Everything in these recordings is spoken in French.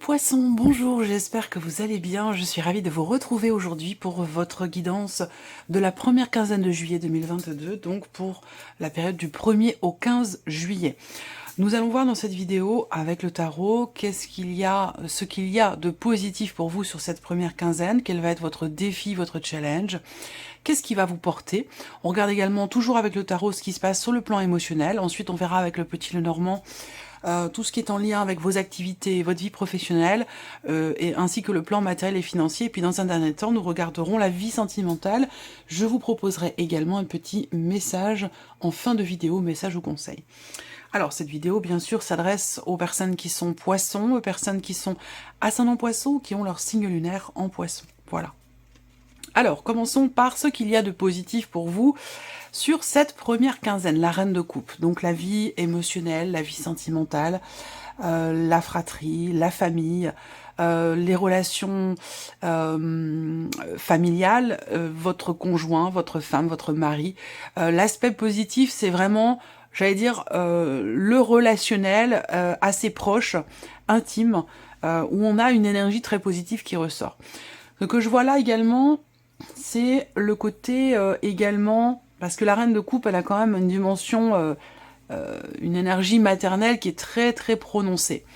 Poissons, bonjour, j'espère que vous allez bien. Je suis ravie de vous retrouver aujourd'hui pour votre guidance de la première quinzaine de juillet 2022, donc pour la période du 1er au 15 juillet. Nous allons voir dans cette vidéo avec le tarot ce qu'il y a de positif pour vous sur cette première quinzaine, quel va être votre défi, votre challenge, qu'est-ce qui va vous porter. On regarde également toujours avec le tarot ce qui se passe sur le plan émotionnel. Ensuite on verra avec le petit Lenormand tout ce qui est en lien avec vos activités, votre vie professionnelle, ainsi que le plan matériel et financier. Et puis dans un dernier temps, nous regarderons la vie sentimentale. Je vous proposerai également un petit message en fin de vidéo, message ou conseil. Alors cette vidéo, bien sûr, s'adresse aux personnes qui sont poissons, aux personnes qui sont ascendant poisson, qui ont leur signe lunaire en poisson. Voilà. Alors, commençons par ce qu'il y a de positif pour vous sur cette première quinzaine, la reine de coupe. Donc la vie émotionnelle, la vie sentimentale, la fratrie, la famille, les relations familiales, votre conjoint, votre femme, votre mari. L'aspect positif, c'est vraiment, j'allais dire, le relationnel assez proche, intime, où on a une énergie très positive qui ressort. Ce que je vois là également, c'est le côté également, parce que la reine de coupe, elle a quand même une dimension, une énergie maternelle qui est très très prononcée,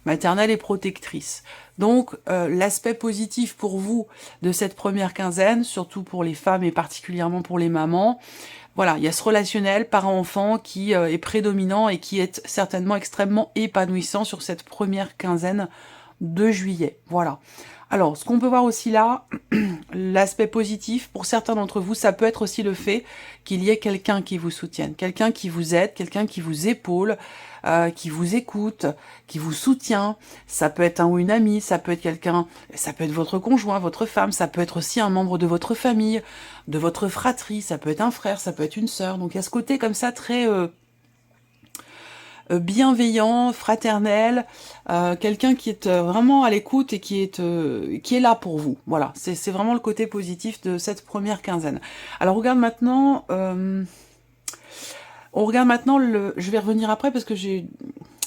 maternelle et protectrice. Donc l'aspect positif pour vous de cette première quinzaine, surtout pour les femmes et particulièrement pour les mamans, voilà, il y a ce relationnel parent-enfant qui est prédominant et qui est certainement extrêmement épanouissant sur cette première quinzaine de juillet. Voilà. Alors, ce qu'on peut voir aussi là, l'aspect positif, pour certains d'entre vous, ça peut être aussi le fait qu'il y ait quelqu'un qui vous soutienne, quelqu'un qui vous aide, quelqu'un qui vous épaule, qui vous écoute, qui vous soutient. Ça peut être un ou une amie, ça peut être quelqu'un, ça peut être votre conjoint, votre femme, ça peut être aussi un membre de votre famille, de votre fratrie, ça peut être un frère, ça peut être une sœur. Donc il y a ce côté comme ça très bienveillant, fraternel, quelqu'un qui est vraiment à l'écoute et qui est là pour vous. Voilà, c'est vraiment le côté positif de cette première quinzaine. Alors on regarde maintenant je vais revenir après parce que j'ai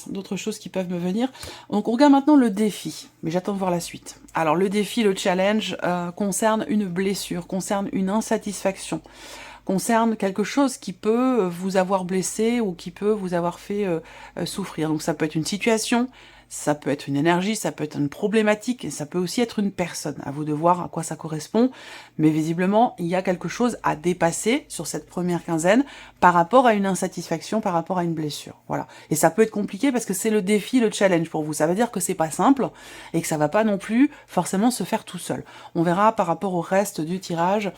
d'autres choses qui peuvent me venir. Donc on regarde maintenant le défi, mais j'attends de voir la suite. Alors le défi, le challenge concerne une blessure, concerne une insatisfaction, concerne quelque chose qui peut vous avoir blessé ou qui peut vous avoir fait souffrir. Donc ça peut être une situation, ça peut être une énergie, ça peut être une problématique, et ça peut aussi être une personne. À vous de voir à quoi ça correspond. Mais visiblement, il y a quelque chose à dépasser sur cette première quinzaine par rapport à une insatisfaction, par rapport à une blessure. Voilà. Et ça peut être compliqué parce que c'est le défi, le challenge pour vous. Ça veut dire que c'est pas simple et que ça va pas non plus forcément se faire tout seul. On verra par rapport au reste du tirage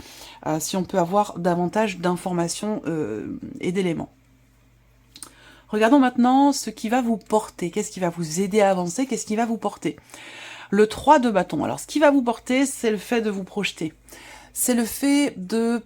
si on peut avoir davantage d'informations et d'éléments. Regardons maintenant ce qui va vous porter, qu'est-ce qui va vous aider à avancer, qu'est-ce qui va vous porter. Le 3 de bâton. Alors, ce qui va vous porter, c'est le fait de vous projeter. C'est le fait de...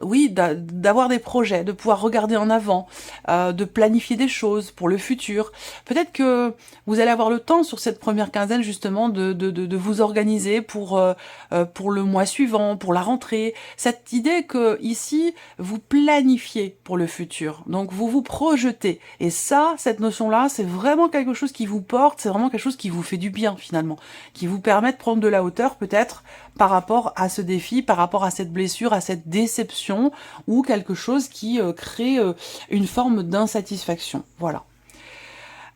oui, d'avoir des projets, de pouvoir regarder en avant, de planifier des choses pour le futur. Peut-être que vous allez avoir le temps sur cette première quinzaine justement de vous organiser pour le mois suivant, pour la rentrée. Cette idée que ici, vous planifiez pour le futur. Donc vous vous projetez. Et ça, cette notion-là, c'est vraiment quelque chose qui vous porte, c'est vraiment quelque chose qui vous fait du bien finalement, qui vous permet de prendre de la hauteur peut-être par rapport à ce défi, par rapport à cette blessure, à cette déception, ou quelque chose qui crée une forme d'insatisfaction. Voilà.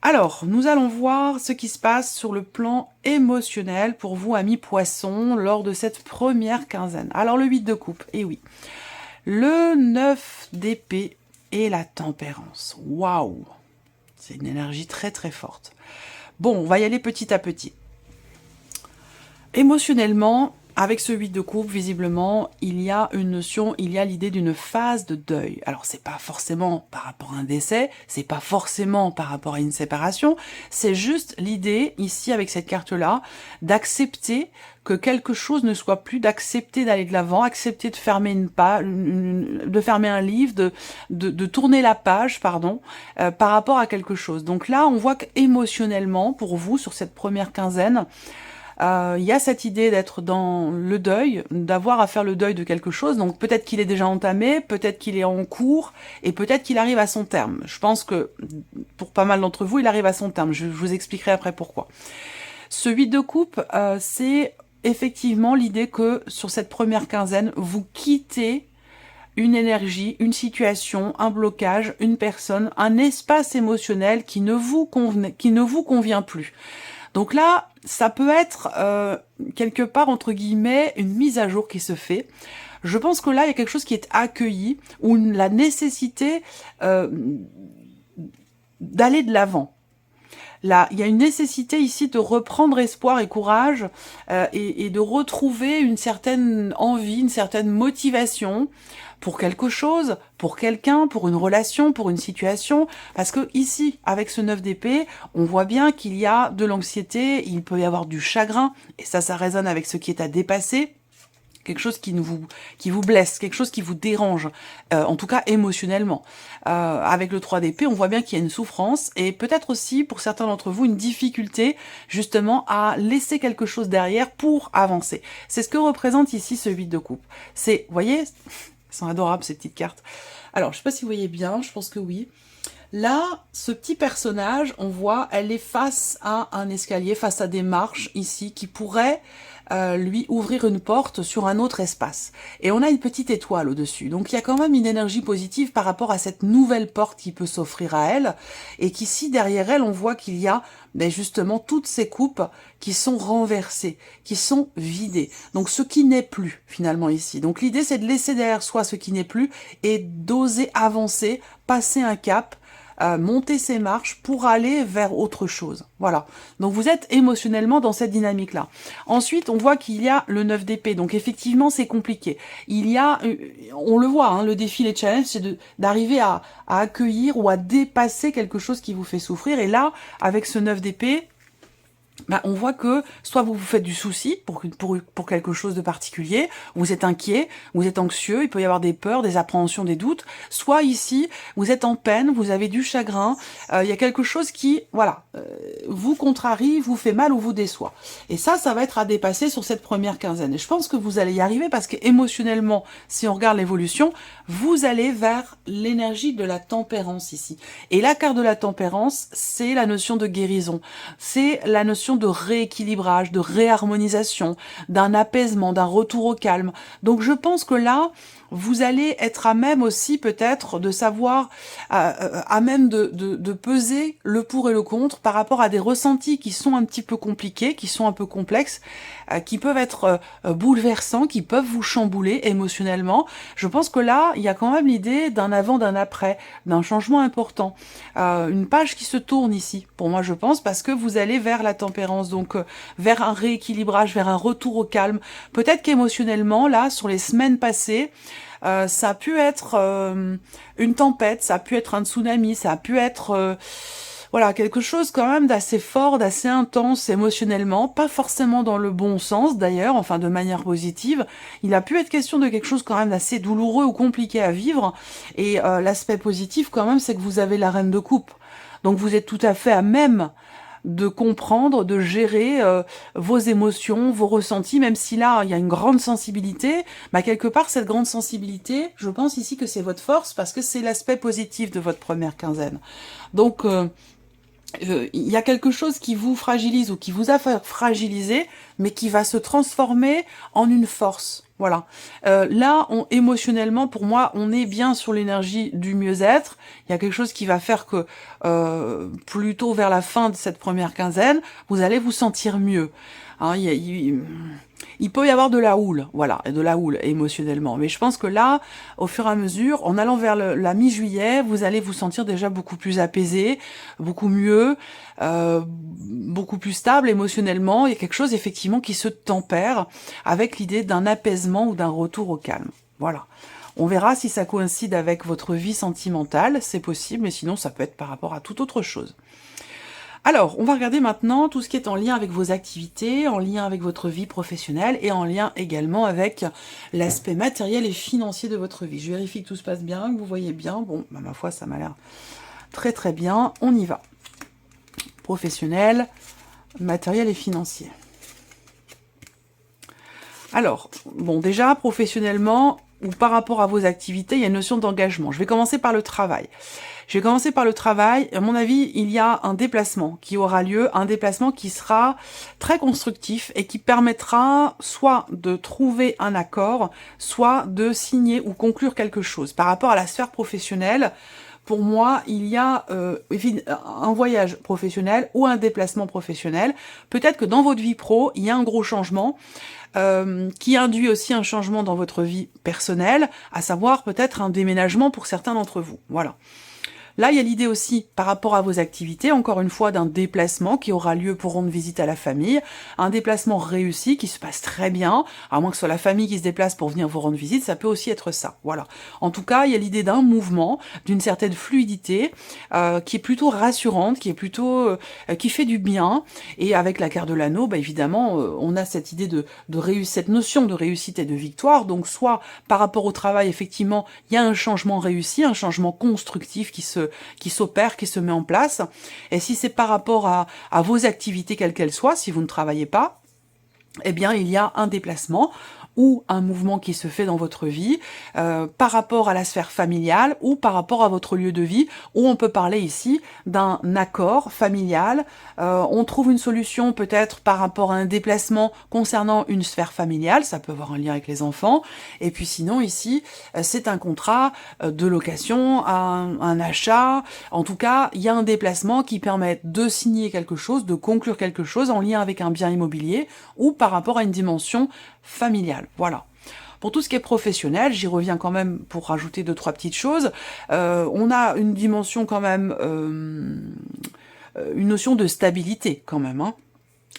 Alors, nous allons voir ce qui se passe sur le plan émotionnel pour vous, amis poissons, lors de cette première quinzaine. Alors, le 8 de coupe, et oui. Le 9 d'épée et la tempérance. Waouh! C'est une énergie très très forte. Bon, on va y aller petit à petit. Émotionnellement, avec ce 8 de coupe, visiblement, il y a une notion, il y a l'idée d'une phase de deuil. Alors, c'est pas forcément par rapport à un décès, c'est pas forcément par rapport à une séparation, c'est juste l'idée, ici, avec cette carte-là, d'accepter que quelque chose ne soit plus, d'accepter d'aller de l'avant, accepter de fermer une page, de fermer un livre, de tourner la page, pardon, par rapport à quelque chose. Donc là, on voit qu'émotionnellement, pour vous, sur cette première quinzaine, Il y a cette idée d'être dans le deuil, d'avoir à faire le deuil de quelque chose. Donc peut-être qu'il est déjà entamé, peut-être qu'il est en cours, et peut-être qu'il arrive à son terme. Je pense que pour pas mal d'entre vous, il arrive à son terme. Je vous expliquerai après pourquoi. Ce 8 de coupe, c'est effectivement l'idée que sur cette première quinzaine, vous quittez une énergie, une situation, un blocage, une personne, un espace émotionnel qui ne vous convient plus. Donc là, ça peut être quelque part, entre guillemets, une mise à jour qui se fait. Je pense que là, il y a quelque chose qui est accueilli, ou la nécessité d'aller de l'avant. Là, il y a une nécessité ici de reprendre espoir et courage et de retrouver une certaine envie, une certaine motivation pour quelque chose, pour quelqu'un, pour une relation, pour une situation. Parce que ici, avec ce 9 d'épée, on voit bien qu'il y a de l'anxiété, il peut y avoir du chagrin, et ça résonne avec ce qui est à dépasser. Quelque chose qui vous blesse, quelque chose qui vous dérange, en tout cas émotionnellement. Avec le 3 d'épée, on voit bien qu'il y a une souffrance, et peut-être aussi, pour certains d'entre vous, une difficulté, justement, à laisser quelque chose derrière pour avancer. C'est ce que représente ici ce 8 de coupe. C'est, vous voyez, elles sont adorables ces petites cartes. Alors, je sais pas si vous voyez bien, je pense que oui. Là, ce petit personnage, on voit, elle est face à un escalier, face à des marches ici, qui pourraient lui ouvrir une porte sur un autre espace. Et on a une petite étoile au-dessus. Donc il y a quand même une énergie positive par rapport à cette nouvelle porte qui peut s'offrir à elle. Et qu'ici, derrière elle, on voit qu'il y a justement toutes ces coupes qui sont renversées, qui sont vidées. Donc ce qui n'est plus, finalement, ici. Donc l'idée, c'est de laisser derrière soi ce qui n'est plus et d'oser avancer, passer un cap, monter ses marches pour aller vers autre chose. Voilà. Donc vous êtes émotionnellement dans cette dynamique-là. Ensuite, on voit qu'il y a le 9 d'épée. Donc effectivement, c'est compliqué. Il y a, on le voit, hein, le défi, les challenges, c'est d'arriver à accueillir ou à dépasser quelque chose qui vous fait souffrir. Et là, avec ce 9 d'épée, on voit que soit vous vous faites du souci pour quelque chose de particulier, vous êtes inquiet, vous êtes anxieux, il peut y avoir des peurs, des appréhensions, des doutes, soit ici, vous êtes en peine, vous avez du chagrin, il y a quelque chose qui, voilà, vous contrarie, vous fait mal ou vous déçoit. Et ça va être à dépasser sur cette première quinzaine. Et je pense que vous allez y arriver parce que émotionnellement, si on regarde l'évolution, vous allez vers l'énergie de la tempérance ici. Et la carte de la tempérance, c'est la notion de guérison, c'est la notion de rééquilibrage, de réharmonisation, d'un apaisement, d'un retour au calme. Donc je pense que là, vous allez être à même aussi peut-être de savoir, à même de peser le pour et le contre par rapport à des ressentis qui sont un petit peu compliqués, qui sont un peu complexes, qui peuvent être bouleversants, qui peuvent vous chambouler émotionnellement. Je pense que là, il y a quand même l'idée d'un avant, d'un après, d'un changement important. Une page qui se tourne ici, pour moi je pense, parce que vous allez vers la tempérance, donc vers un rééquilibrage, vers un retour au calme. Peut-être qu'émotionnellement, là, sur les semaines passées, ça a pu être une tempête, ça a pu être un tsunami, ça a pu être voilà, quelque chose quand même d'assez fort, d'assez intense émotionnellement, pas forcément dans le bon sens d'ailleurs, enfin de manière positive. Il a pu être question de quelque chose quand même d'assez douloureux ou compliqué à vivre, et l'aspect positif quand même, c'est que vous avez la reine de coupe. Donc vous êtes tout à fait à même de comprendre, de gérer vos émotions, vos ressentis, même si là, il y a une grande sensibilité, quelque part, cette grande sensibilité, je pense ici que c'est votre force, parce que c'est l'aspect positif de votre première quinzaine. Donc, il y a quelque chose qui vous fragilise ou qui vous a fragilisé, mais qui va se transformer en une force. Voilà. Là, émotionnellement, pour moi, on est bien sur l'énergie du mieux-être. Il y a quelque chose qui va faire que, plutôt vers la fin de cette première quinzaine, vous allez vous sentir mieux. Hein, il peut y avoir de la houle, voilà, de la houle émotionnellement. Mais je pense que là, au fur et à mesure, en allant vers la mi-juillet, vous allez vous sentir déjà beaucoup plus apaisé, beaucoup mieux, beaucoup plus stable émotionnellement. Il y a quelque chose effectivement qui se tempère avec l'idée d'un apaisement ou d'un retour au calme. Voilà. On verra si ça coïncide avec votre vie sentimentale, c'est possible, mais sinon ça peut être par rapport à toute autre chose. Alors, on va regarder maintenant tout ce qui est en lien avec vos activités, en lien avec votre vie professionnelle et en lien également avec l'aspect matériel et financier de votre vie. Je vérifie que tout se passe bien, que vous voyez bien. Bon, ma foi, ça m'a l'air très très bien. On y va. Professionnel, matériel et financier. Alors, bon, déjà, professionnellement, ou par rapport à vos activités, il y a une notion d'engagement. Je vais commencer par le travail. Je vais commencer par le travail. À mon avis, il y a un déplacement qui aura lieu, un déplacement qui sera très constructif et qui permettra soit de trouver un accord, soit de signer ou conclure quelque chose. Par rapport à la sphère professionnelle, pour moi, il y a un voyage professionnel ou un déplacement professionnel. Peut-être que dans votre vie pro, il y a un gros changement qui induit aussi un changement dans votre vie personnelle, à savoir peut-être un déménagement pour certains d'entre vous. Voilà. Là, il y a l'idée aussi, par rapport à vos activités, encore une fois, d'un déplacement qui aura lieu pour rendre visite à la famille, un déplacement réussi qui se passe très bien, à moins que ce soit la famille qui se déplace pour venir vous rendre visite, ça peut aussi être ça, voilà. En tout cas, il y a l'idée d'un mouvement, d'une certaine fluidité, qui est plutôt rassurante, qui est plutôt, qui fait du bien, et avec la carte de l'anneau, bah, évidemment, on a cette idée de réussite, cette notion de réussite et de victoire, donc soit par rapport au travail, effectivement, il y a un changement réussi, un changement constructif qui s'opère, qui se met en place. Et si c'est par rapport à vos activités, quelles qu'elles soient, si vous ne travaillez pas, eh bien, il y a un déplacement ou un mouvement qui se fait dans votre vie par rapport à la sphère familiale ou par rapport à votre lieu de vie, où on peut parler ici d'un accord familial. On trouve une solution peut-être par rapport à un déplacement concernant une sphère familiale, ça peut avoir un lien avec les enfants, et puis sinon ici, c'est un contrat de location, un achat, en tout cas, il y a un déplacement qui permet de signer quelque chose, de conclure quelque chose en lien avec un bien immobilier ou par rapport à une dimension familiale. Voilà. Pour tout ce qui est professionnel, j'y reviens quand même pour rajouter 2-3 petites choses. On a une dimension quand même, une notion de stabilité quand même, hein.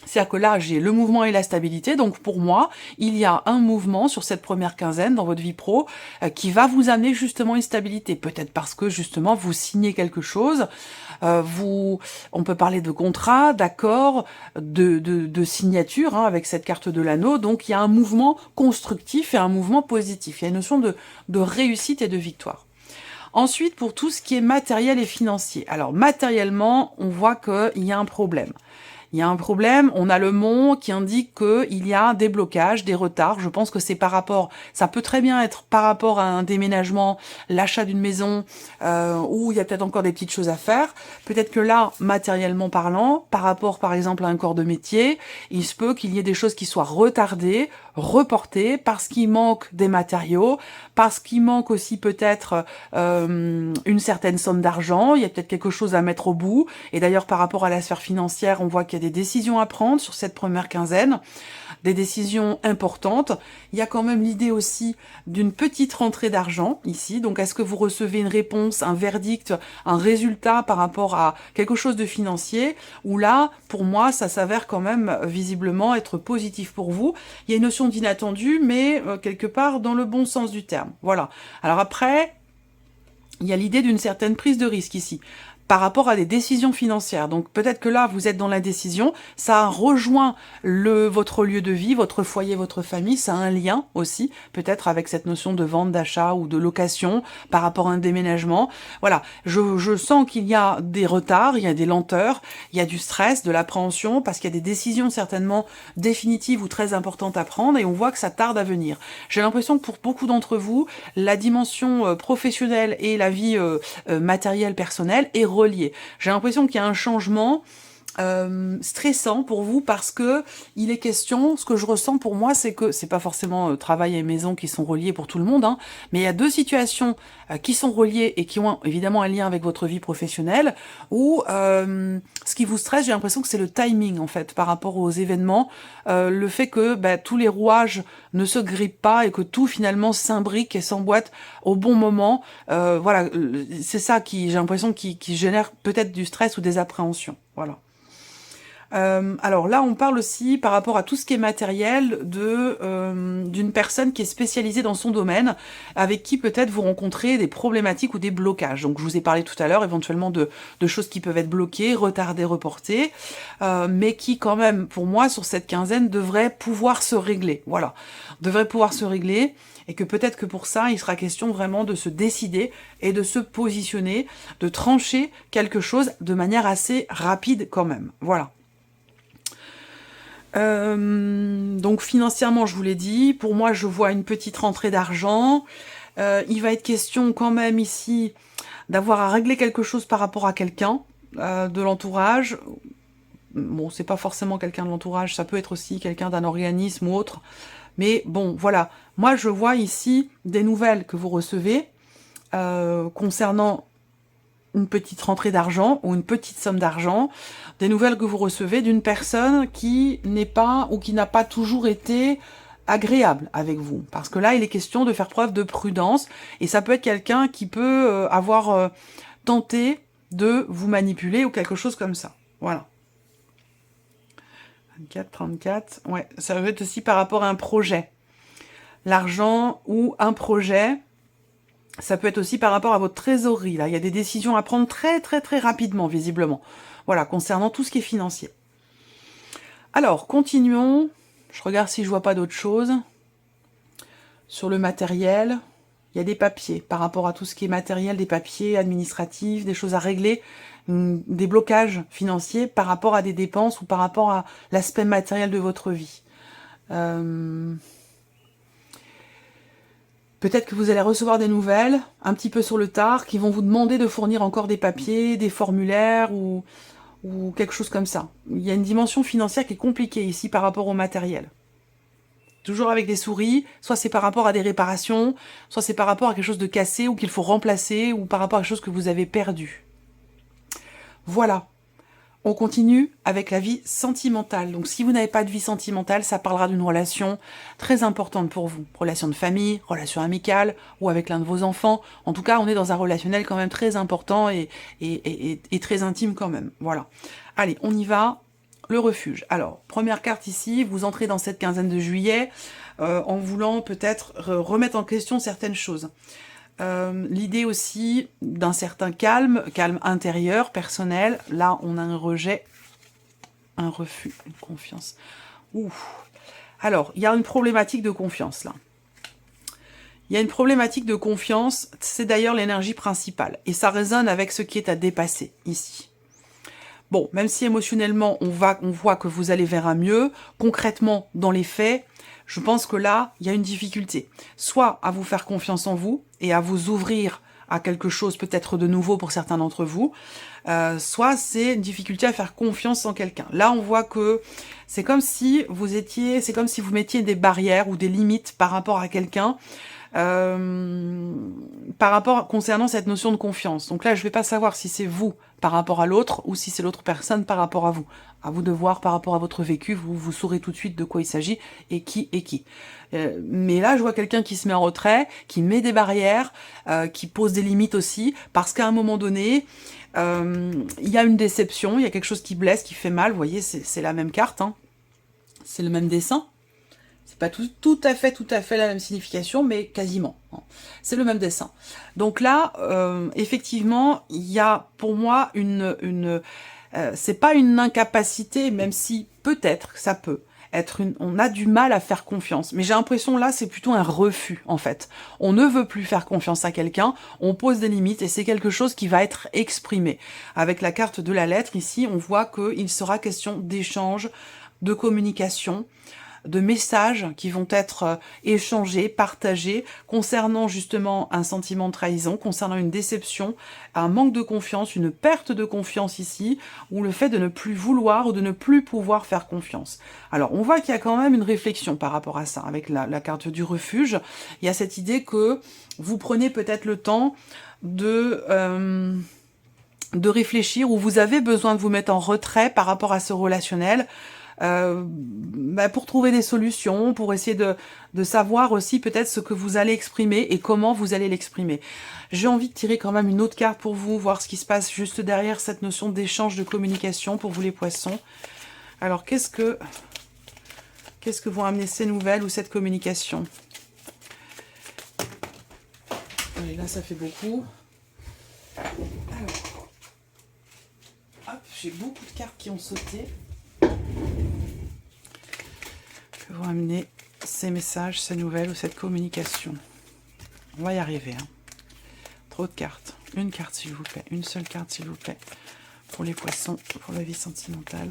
C'est-à-dire que là, j'ai le mouvement et la stabilité, donc pour moi, il y a un mouvement sur cette première quinzaine dans votre vie pro qui va vous amener justement une stabilité. Peut-être parce que justement, vous signez quelque chose, on peut parler de contrat, d'accord, de signature hein, avec cette carte de l'anneau, donc il y a un mouvement constructif et un mouvement positif. Il y a une notion de réussite et de victoire. Ensuite, pour tout ce qui est matériel et financier. Alors, matériellement, on voit qu'il y a un problème. Il y a un problème, on a le mont qui indique qu'il y a des blocages, des retards. Je pense que c'est par rapport, ça peut très bien être par rapport à un déménagement, l'achat d'une maison, où il y a peut-être encore des petites choses à faire. Peut-être que là, matériellement parlant, par rapport par exemple à un corps de métier, il se peut qu'il y ait des choses qui soient retardées, reportées, parce qu'il manque des matériaux, parce qu'il manque aussi peut-être une certaine somme d'argent, il y a peut-être quelque chose à mettre au bout. Et d'ailleurs, par rapport à la sphère financière, on voit qu'il y a des décisions à prendre sur cette première quinzaine, des décisions importantes. Il y a quand même l'idée aussi d'une petite rentrée d'argent ici. Donc, est-ce que vous recevez une réponse, un verdict, un résultat par rapport à quelque chose de financier? Ou là, pour moi, ça s'avère quand même visiblement être positif pour vous. Il y a une notion d'inattendu, mais quelque part dans le bon sens du terme. Voilà. Alors après, il y a l'idée d'une certaine prise de risque ici par rapport à des décisions financières. Donc peut-être que là, vous êtes dans l'indécision, ça rejoint votre lieu de vie, votre foyer, votre famille, ça a un lien aussi, peut-être avec cette notion de vente, d'achat ou de location par rapport à un déménagement. Voilà, je sens qu'il y a des retards, il y a des lenteurs, il y a du stress, de l'appréhension, parce qu'il y a des décisions certainement définitives ou très importantes à prendre, et on voit que ça tarde à venir. J'ai l'impression que pour beaucoup d'entre vous, la dimension professionnelle et la vie matérielle personnelle est relié. J'ai l'impression qu'il y a un changement stressant pour vous parce que il est question, ce que je ressens pour moi, c'est que c'est pas forcément travail et maison qui sont reliés pour tout le monde, hein, mais il y a deux situations qui sont reliées et qui ont évidemment un lien avec votre vie professionnelle où ce qui vous stresse, j'ai l'impression que c'est le timing en fait par rapport aux événements, le fait que tous les rouages ne se grippent pas et que tout finalement s'imbrique et s'emboîte au bon moment. Voilà, c'est ça qui, j'ai l'impression, qui génère peut-être du stress ou des appréhensions. Voilà. Alors là, on parle aussi par rapport à tout ce qui est matériel d'une personne qui est spécialisée dans son domaine, avec qui peut-être vous rencontrez des problématiques ou des blocages. Donc je vous ai parlé tout à l'heure éventuellement de choses qui peuvent être bloquées, retardées, reportées, mais qui quand même, pour moi, sur cette quinzaine, devraient pouvoir se régler. Voilà, devraient pouvoir se régler. Et que peut-être que pour ça, il sera question vraiment de se décider et de se positionner, de trancher quelque chose de manière assez rapide quand même. Voilà. Donc financièrement, je vous l'ai dit, pour moi, je vois une petite rentrée d'argent. Il va être question quand même ici d'avoir à régler quelque chose par rapport à quelqu'un de l'entourage. Bon, c'est pas forcément quelqu'un de l'entourage, ça peut être aussi quelqu'un d'un organisme ou autre. Mais bon, voilà. Moi, je vois ici des nouvelles que vous recevez concernant une petite rentrée d'argent ou une petite somme d'argent, des nouvelles que vous recevez d'une personne qui n'est pas ou qui n'a pas toujours été agréable avec vous. Parce que là, il est question de faire preuve de prudence et ça peut être quelqu'un qui peut avoir tenté de vous manipuler ou quelque chose comme ça. Voilà. 24, 34, ouais, ça peut être aussi par rapport à un projet. L'argent ou un projet, ça peut être aussi par rapport à votre trésorerie. Là, il y a des décisions à prendre très rapidement, visiblement. Voilà, concernant tout ce qui est financier. Alors, continuons. Je regarde si je vois pas d'autres choses. Sur le matériel, il y a des papiers. Par rapport à tout ce qui est matériel, des papiers administratifs, des choses à régler, des blocages financiers par rapport à des dépenses ou par rapport à l'aspect matériel de votre vie. Peut-être que vous allez recevoir des nouvelles, un petit peu sur le tard, qui vont vous demander de fournir encore des papiers, des formulaires ou quelque chose comme ça. Il y a une dimension financière qui est compliquée ici par rapport au matériel. Toujours avec des souris, soit c'est par rapport à des réparations, soit c'est par rapport à quelque chose de cassé ou qu'il faut remplacer, ou par rapport à quelque chose que vous avez perdu. Voilà. On continue avec la vie sentimentale. Donc si vous n'avez pas de vie sentimentale, ça parlera d'une relation très importante pour vous. Relation de famille, relation amicale, ou avec l'un de vos enfants. En tout cas, on est dans un relationnel quand même très important et très intime quand même. Voilà. Allez, on y va. Le refuge. Alors, première carte ici, vous entrez dans cette quinzaine de juillet en voulant peut-être remettre en question certaines choses. L'idée aussi d'un certain calme intérieur, personnel. Là, on a un rejet, un refus, une confiance. Ouh. Alors, il y a une problématique de confiance, là. Il y a une problématique de confiance, c'est d'ailleurs l'énergie principale. Et ça résonne avec ce qui est à dépasser, ici. Bon, même si émotionnellement, on voit que vous allez vers un mieux, concrètement, dans les faits, je pense que là, il y a une difficulté. Soit à vous faire confiance en vous et à vous ouvrir à quelque chose peut-être de nouveau pour certains d'entre vous, soit c'est une difficulté à faire confiance en quelqu'un. Là, on voit que c'est comme si vous mettiez des barrières ou des limites par rapport à quelqu'un, concernant cette notion de confiance. Donc là, je ne vais pas savoir si c'est vous par rapport à l'autre ou si c'est l'autre personne par rapport à vous. À vous de voir par rapport à votre vécu, vous saurez tout de suite de quoi il s'agit et qui est qui. Mais là, je vois quelqu'un qui se met en retrait, qui met des barrières, qui pose des limites aussi, parce qu'à un moment donné, il y a une déception, il y a quelque chose qui blesse, qui fait mal. Vous voyez, c'est la même carte, hein. C'est le même dessin. C'est pas tout à fait la même signification, mais quasiment. C'est le même dessin. Donc là, effectivement, il y a pour moi c'est pas une incapacité, même si peut-être ça peut être on a du mal à faire confiance. Mais j'ai l'impression là, c'est plutôt un refus en fait. On ne veut plus faire confiance à quelqu'un, on pose des limites et c'est quelque chose qui va être exprimé. Avec la carte de la lettre ici, on voit qu'il sera question d'échange, de communication, de messages qui vont être échangés, partagés, concernant justement un sentiment de trahison, concernant une déception, un manque de confiance, une perte de confiance ici, ou le fait de ne plus vouloir ou de ne plus pouvoir faire confiance. Alors, on voit qu'il y a quand même une réflexion par rapport à ça, avec la carte du refuge. Il y a cette idée que vous prenez peut-être le temps de réfléchir, ou vous avez besoin de vous mettre en retrait par rapport à ce relationnel, pour trouver des solutions, pour essayer de savoir aussi peut-être ce que vous allez exprimer et comment vous allez l'exprimer. J'ai envie de tirer quand même une autre carte pour vous, voir ce qui se passe juste derrière cette notion d'échange, de communication pour vous les poissons. Alors qu'est-ce que vont amener ces nouvelles ou cette communication? Allez, là ça fait beaucoup. Alors, hop, j'ai beaucoup de cartes qui ont sauté. Que vont amener ces messages, ces nouvelles ou cette communication? On va y arriver. Hein. Trop de cartes. Une carte s'il vous plaît. Une seule carte s'il vous plaît. Pour les poissons, pour la vie sentimentale.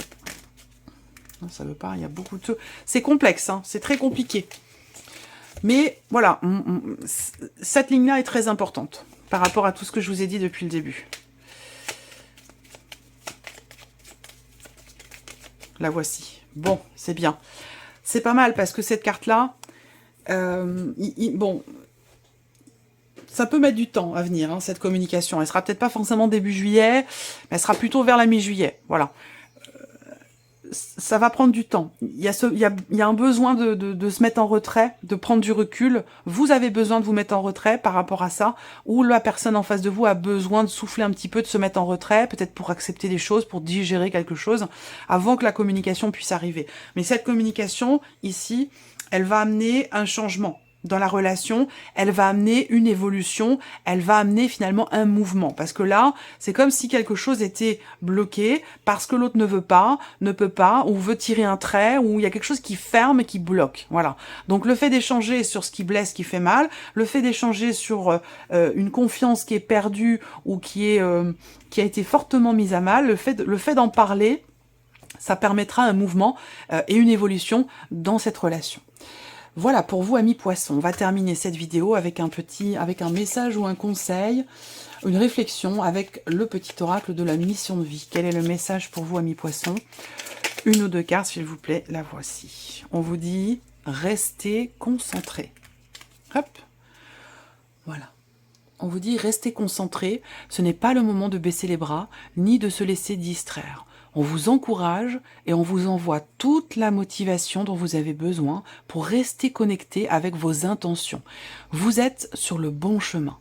Non, ça veut pas, il y a beaucoup de... C'est complexe, hein, c'est très compliqué. Mais voilà, cette ligne-là est très importante par rapport à tout ce que je vous ai dit depuis le début. La voici. Bon, c'est bien. C'est pas mal parce que cette carte-là, bon, ça peut mettre du temps à venir, hein, cette communication. Elle sera peut-être pas forcément début juillet, mais elle sera plutôt vers la mi-juillet. Voilà. Ça va prendre du temps. Il y a un besoin de se mettre en retrait, de prendre du recul. Vous avez besoin de vous mettre en retrait par rapport à ça, ou la personne en face de vous a besoin de souffler un petit peu, de se mettre en retrait, peut-être pour accepter des choses, pour digérer quelque chose, avant que la communication puisse arriver. Mais cette communication, ici, elle va amener un changement dans la relation, elle va amener une évolution, elle va amener finalement un mouvement. Parce que là, c'est comme si quelque chose était bloqué, parce que l'autre ne peut pas, ou veut tirer un trait, ou il y a quelque chose qui ferme et qui bloque. Voilà. Donc le fait d'échanger sur ce qui blesse, qui fait mal, le fait d'échanger sur une confiance qui est perdue, ou qui a été fortement mise à mal, le fait d'en parler, ça permettra un mouvement et une évolution dans cette relation. Voilà pour vous, amis poissons. On va terminer cette vidéo avec un message ou un conseil, une réflexion avec le petit oracle de la mission de vie. Quel est le message pour vous, amis poissons? Une ou deux cartes, s'il vous plaît, la voici. On vous dit, restez concentrés. Hop. Voilà. On vous dit, restez concentrés. Ce n'est pas le moment de baisser les bras, ni de se laisser distraire. On vous encourage et on vous envoie toute la motivation dont vous avez besoin pour rester connecté avec vos intentions. Vous êtes sur le bon chemin.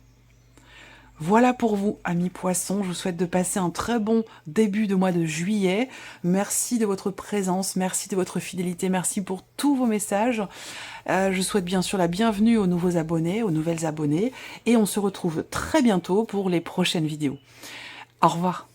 Voilà pour vous, amis poissons. Je vous souhaite de passer un très bon début de mois de juillet. Merci de votre présence, merci de votre fidélité, merci pour tous vos messages. Je souhaite bien sûr la bienvenue aux nouveaux abonnés, aux nouvelles abonnées. Et on se retrouve très bientôt pour les prochaines vidéos. Au revoir.